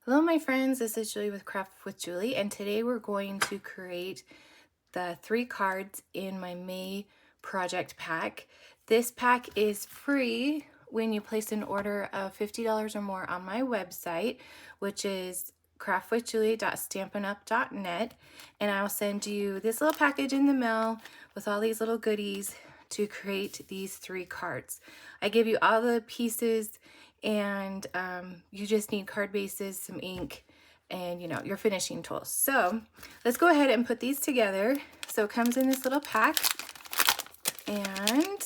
Hello my friends, this is Julie with Craft with Julie, and today we're going to create the 3 cards in my May project pack. This pack is free when you place an order of $50 or more on my website, which is craftwithjulie.stampinup.net, and I'll send you this little package in the mail with all these little goodies to create these 3 cards. I give you all the pieces, and you just need card bases, some ink, and your finishing tools. So let's go ahead and put these together. So it comes in this little pack, and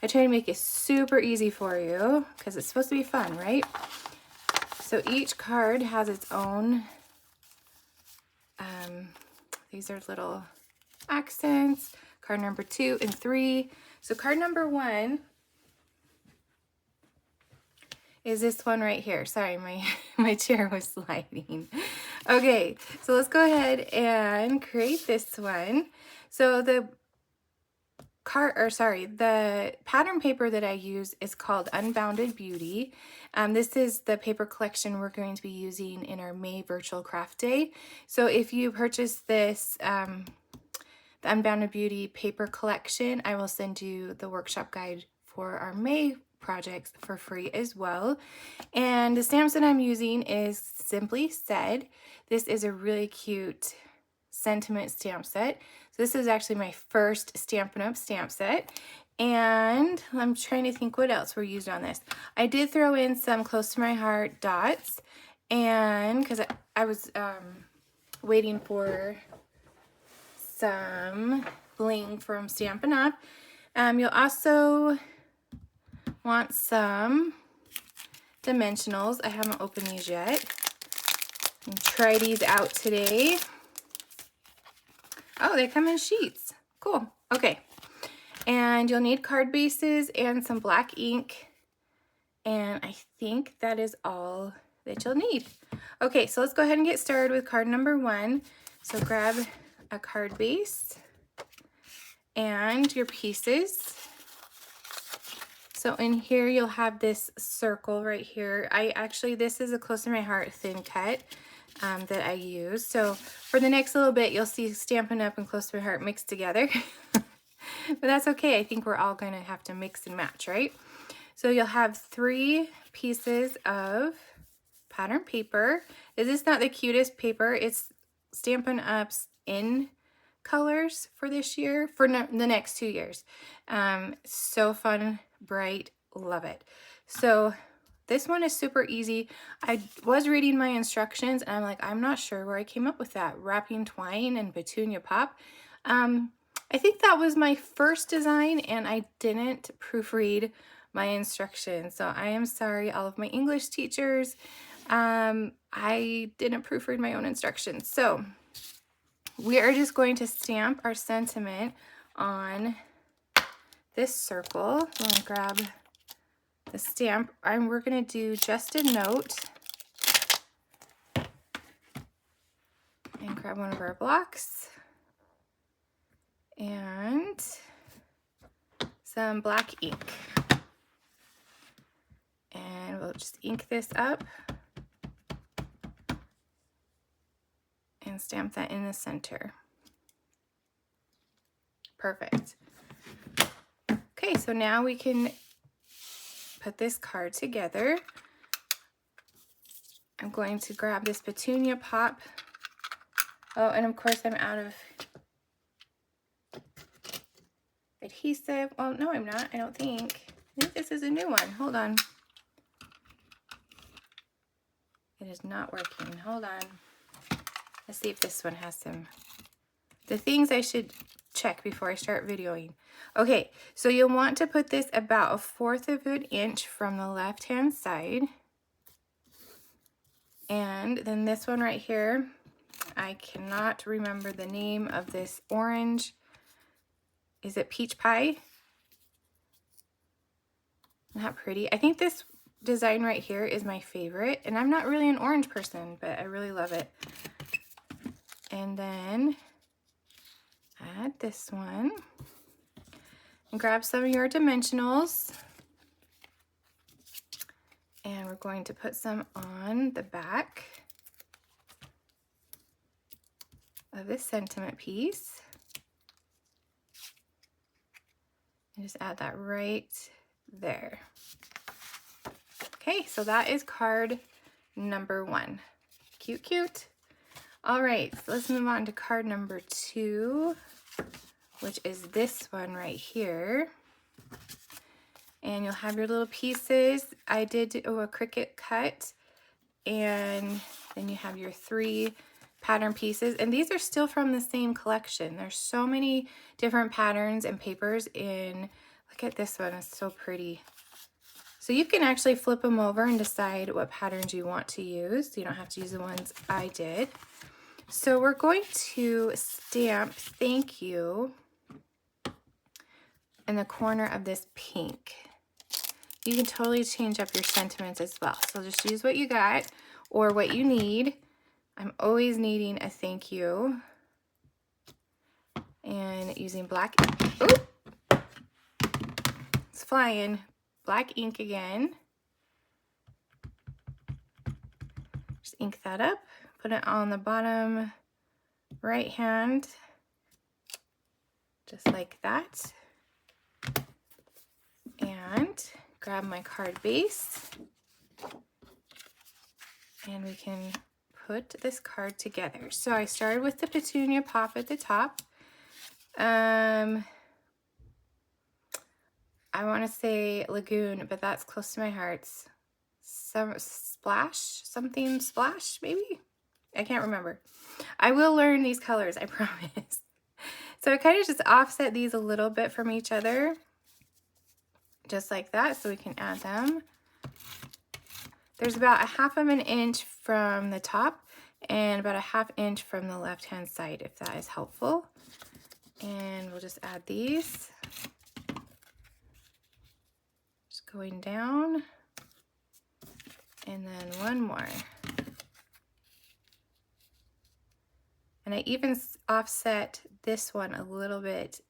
I try to make it super easy for you because it's supposed to be fun, right? So each card has its own, these are little accents, card number 2 and 3. So card number 1 is this one right here. Sorry, my chair was sliding. Okay, so let's go ahead and create this one. So the pattern paper that I use is called Unbounded Beauty. This is the paper collection we're going to be using in our May Virtual Craft Day. So if you purchase this, the Unbounded Beauty paper collection, I will send you the workshop guide for our May projects for free as well. And the stamps that I'm using is Simply Said. This is a really cute sentiment stamp set. So this is actually my first Stampin' Up! Stamp set. And I'm trying to think what else we're using on this. I did throw in some Close to My Heart dots, and because I was waiting for some bling from Stampin' Up! You'll also want some Dimensionals. I haven't opened these yet. And try these out today. Oh, they come in sheets. Cool. Okay. And you'll need card bases and some black ink. And I think that is all that you'll need. Okay, so let's go ahead and get started with card number 1. So grab a card base and your pieces. So in here you'll have this circle right here. This is a Close to My Heart thin cut that I use. So for the next little bit you'll see Stampin' Up! And Close to My Heart mixed together. But that's okay. I think we're all going to have to mix and match, right? So you'll have 3 pieces of pattern paper. Is this not the cutest paper? It's Stampin' Up's in colors for this year, for the next 2 years. So fun, bright, love it. So this one is super easy. I was reading my instructions and I'm like, I'm not sure where I came up with that. Wrapping twine and petunia pop. I think that was my first design and I didn't proofread my instructions. So I am sorry, all of my English teachers. I didn't proofread my own instructions. So we are just going to stamp our sentiment on this circle. I'm going to grab the stamp, and we're going to do just a note. And grab one of our blocks. And some black ink. And we'll just ink this up. And stamp that in the center. Perfect. Okay, so now we can put this card together. I'm going to grab this petunia pop. Oh, and of course I'm out of adhesive. Well, no, I'm not. I don't think. I think this is a new one. Hold on. It is not working. Hold on. Let's see if this one has the things I should check before I start videoing. Okay, so you'll want to put this about 1/4 of an inch from the left-hand side. And then this one right here, I cannot remember the name of this orange. Is it peach pie? Not pretty. I think this design right here is my favorite, and I'm not really an orange person, but I really love it. And then add this one and grab some of your Dimensionals And we're going to put some on the back of this sentiment piece. And just add that right there. Okay, so that is card number 1. Cute, cute. All right, so let's move on to card number 2, which is this one right here. And you'll have your little pieces. I did do a Cricut cut, and then you have your 3 pattern pieces, and these are still from the same collection. There's so many different patterns and papers in. Look at this one, it's so pretty. So you can actually flip them over and decide what patterns you want to use. You don't have to use the ones I did. So we're going to stamp thank you in the corner of this pink. You can totally change up your sentiments as well. So just use what you got or what you need. I'm always needing a thank you. And using black, oh, it's flying. Black ink again. Just ink that up, put it on the bottom right hand, just like that. And grab my card base, and we can put this card together. So I started with the petunia pop at the top. I want to say lagoon, but that's close to my hearts. Some splash, something splash, maybe? I can't remember. I will learn these colors, I promise. So I kind of just offset these a little bit from each other, just like that, so we can add them. There's about a 1/2 inch from the top and about a 1/2 inch from the left-hand side, if that is helpful. And we'll just add these. Just going down. And then one more. And I even offset this one a little bit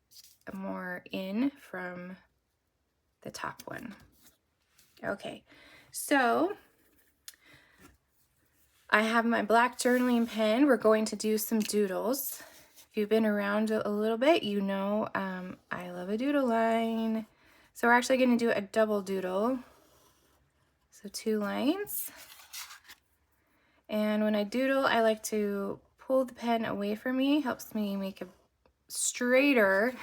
more in from the top one. Okay, so I have my black journaling pen. We're going to do some doodles. If you've been around a little bit, you know I love a doodle line. So we're actually going to do a double doodle. So 2 lines. And when I doodle, I like to pull the pen away from me. Helps me make a straighter,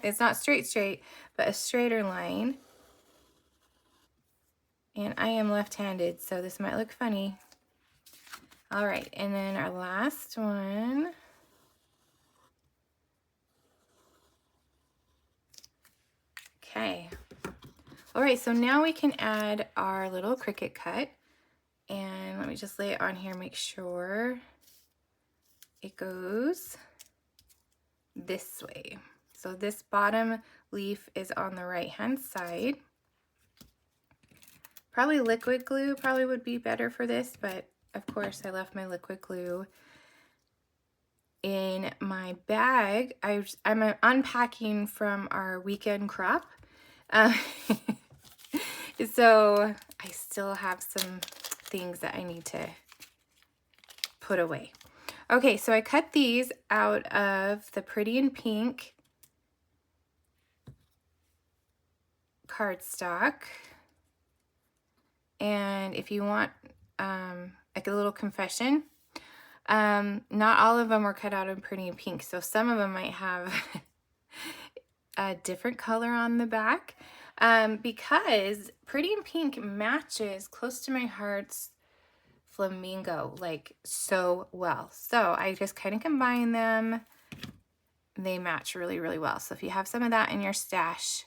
it's not straight, but a straighter line. And I am left-handed, so this might look funny. All right, and then our last one. Okay. All right, so now we can add our little Cricut cut. And let me just lay it on here, make sure it goes this way. So this bottom leaf is on the right-hand side. Probably liquid glue probably would be better for this, but of course I left my liquid glue in my bag. I'm unpacking from our weekend crop. So I still have some things that I need to put away. Okay, so I cut these out of the Pretty in Pink cardstock. And if you want like a little confession, not all of them were cut out in Pretty in Pink, so some of them might have a different color on the back, because Pretty in Pink matches close to my heart's flamingo like so well. So I just kind of combine them. They match really, really well. So if you have some of that in your stash,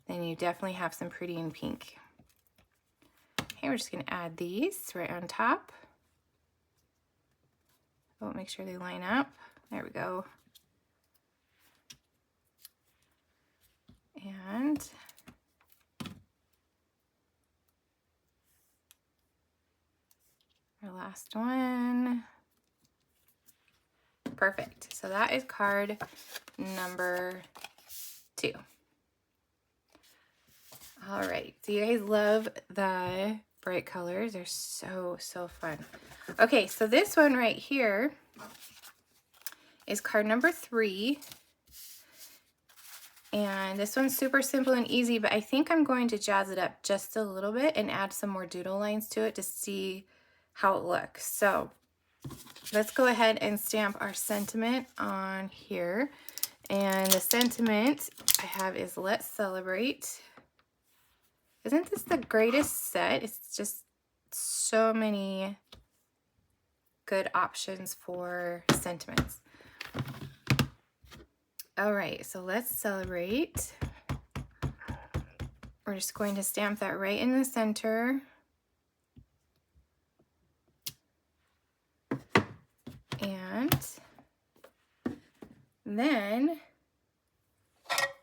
then you definitely have some Pretty in Pink. Okay, we're just going to add these right on top. Oh, make sure they line up. There we go. And our last one. Perfect. So that is card number 2. All right. Do you guys love the bright colors. They're so, so fun. Okay, so this one right here is card number 3. And this one's super simple and easy, but I think I'm going to jazz it up just a little bit and add some more doodle lines to it to see how it looks. So let's go ahead and stamp our sentiment on here. And the sentiment I have is "Let's Celebrate." Isn't this the greatest set? It's just so many good options for sentiments. All right, so let's celebrate. We're just going to stamp that right in the center. And then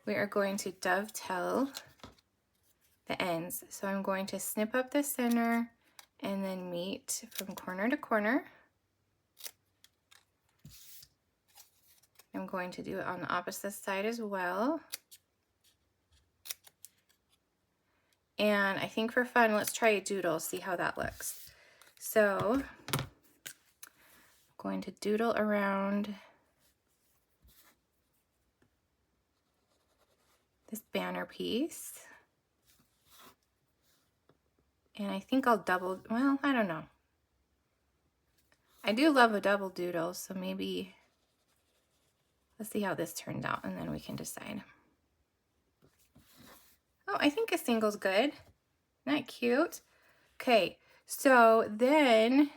we are going to dovetail the ends. So I'm going to snip up the center and then meet from corner to corner. I'm going to do it on the opposite side as well. And I think for fun, let's try a doodle, see how that looks. So I'm going to doodle around this banner piece. And I think I'll double, well, I don't know. I do love a double doodle, so maybe let's see how this turned out and then we can decide. Oh, I think a single's good. Isn't that cute? Okay, so then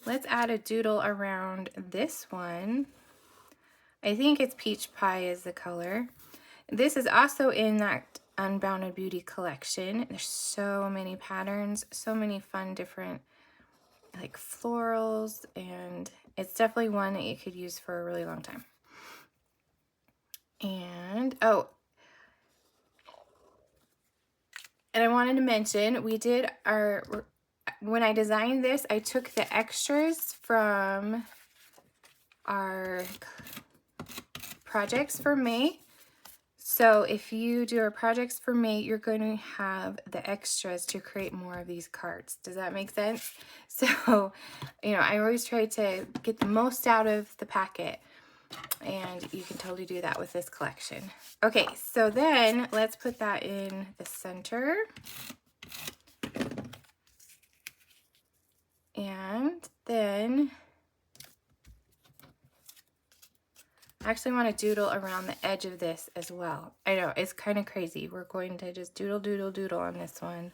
let's add a doodle around this one. I think it's Peach Pie is the color. This is also in that Unbounded Beauty collection. There's so many patterns, so many fun different like florals, and it's definitely one that you could use for a really long time. And oh, and I wanted to mention, we did when I designed this, I took the extras from our projects for May. So if you do our projects for May, you're going to have the extras to create more of these cards. Does that make sense? So, you know, I always try to get the most out of the packet, and you can totally do that with this collection. Okay, so then let's put that in the center. And then I actually want to doodle around the edge of this as well. I know, it's kind of crazy. We're going to just doodle, doodle, doodle on this one.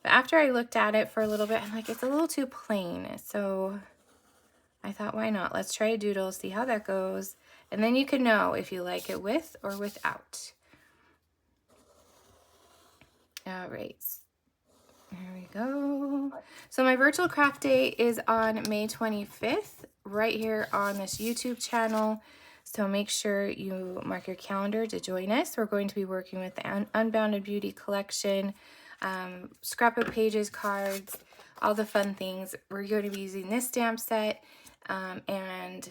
But after I looked at it for a little bit, I'm like, it's a little too plain. So I thought, why not? Let's try a doodle, see how that goes. And then you can know if you like it with or without. All right. There we go. So my virtual craft day is on May 25th, right here on this YouTube channel. So make sure you mark your calendar to join us. We're going to be working with the Unbounded Beauty collection, scrapbook pages, cards, all the fun things. We're going to be using this stamp set and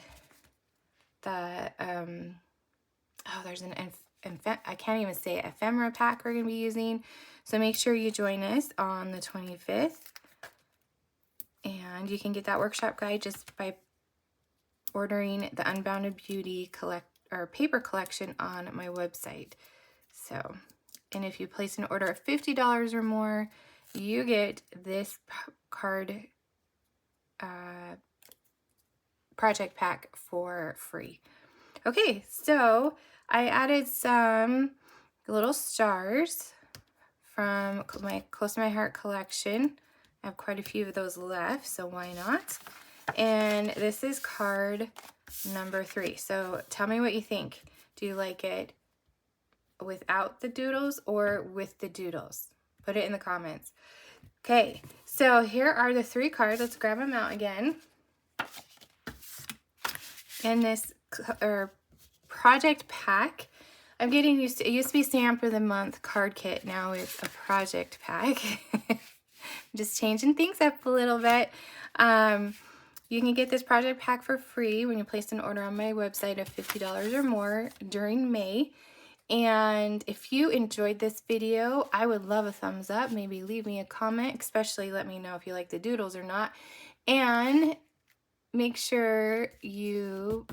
the, oh, there's an I can't even say it, ephemera pack we're going to be using. So make sure you join us on the 25th. And you can get that workshop guide just by ordering the Unbounded Beauty paper collection on my website. So, and if you place an order of $50 or more, you get this card project pack for free. Okay, so I added some little stars from my Close to My Heart collection. I have quite a few of those left, so why not? And this is card number 3. So tell me what you think. Do you like it without the doodles or with the doodles? Put it in the comments. Okay, so here are the 3 cards. Let's grab them out again. And this project pack, I'm getting used to, it used to be Stamp of the Month card kit, now it's a project pack. Just changing things up a little bit. You can get this project pack for free when you place an order on my website of $50 or more during May. And if you enjoyed this video, I would love a thumbs up. Maybe leave me a comment, especially let me know if you like the doodles or not. And make sure you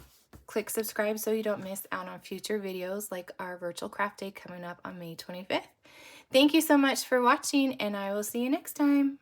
click subscribe so you don't miss out on future videos like our virtual craft day coming up on May 25th. Thank you so much for watching, and I will see you next time.